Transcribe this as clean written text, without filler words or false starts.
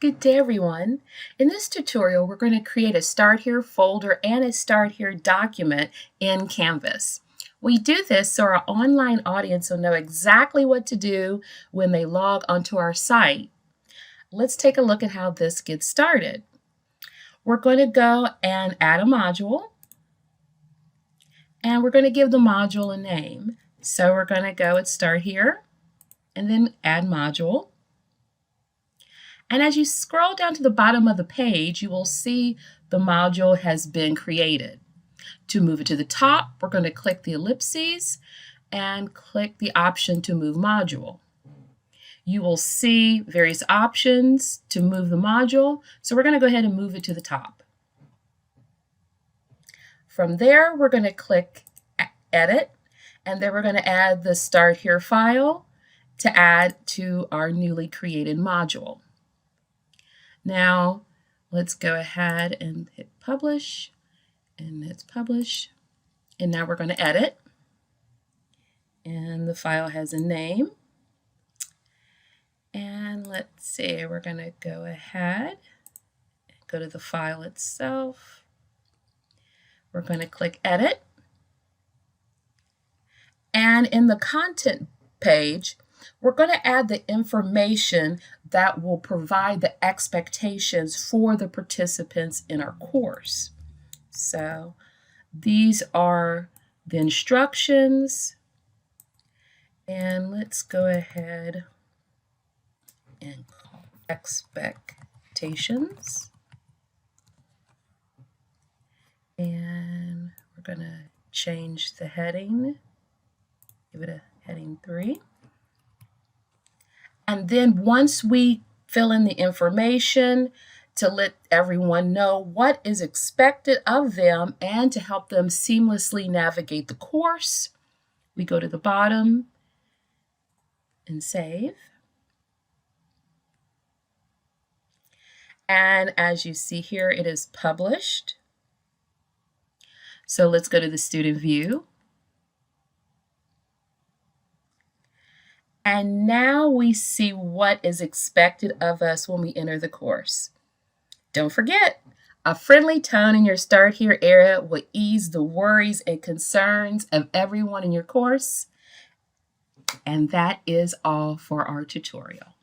Good day, everyone. In this tutorial, we're going to create a Start Here folder and a Start Here document in Canvas. We do this so our online audience will know exactly what to do when they log onto our site. Let's take a look at how this gets started. We're going to go and add a module, and we're going to give the module a name. So we're going to go and Start Here, and then Add Module. And as you scroll down to the bottom of the page, you will see the module has been created. To move it to the top, we're going to click the ellipses and click the option to move module. You will see various options to move the module, so we're going to go ahead and move it to the top. From there, we're going to click Edit, and then we're going to add the Start Here file to add to our newly created module. Now, let's go ahead and hit Publish, and it's Publish. And now we're going to edit, and the file has a name. And let's see, we're going to go ahead and go to the file itself. We're going to click Edit. And in the content page, we're going to add the information that will provide the expectations for the participants in our course. So these are the instructions, and let's go ahead and call expectations. And we're going to change the heading, give it a heading 3. And then once we fill in the information to let everyone know what is expected of them and to help them seamlessly navigate the course, we go to the bottom and save. And as you see here, it is published. So let's go to the student view. And now we see what is expected of us when we enter the course. Don't forget, a friendly tone in your Start Here area will ease the worries and concerns of everyone in your course. And that is all for our tutorial.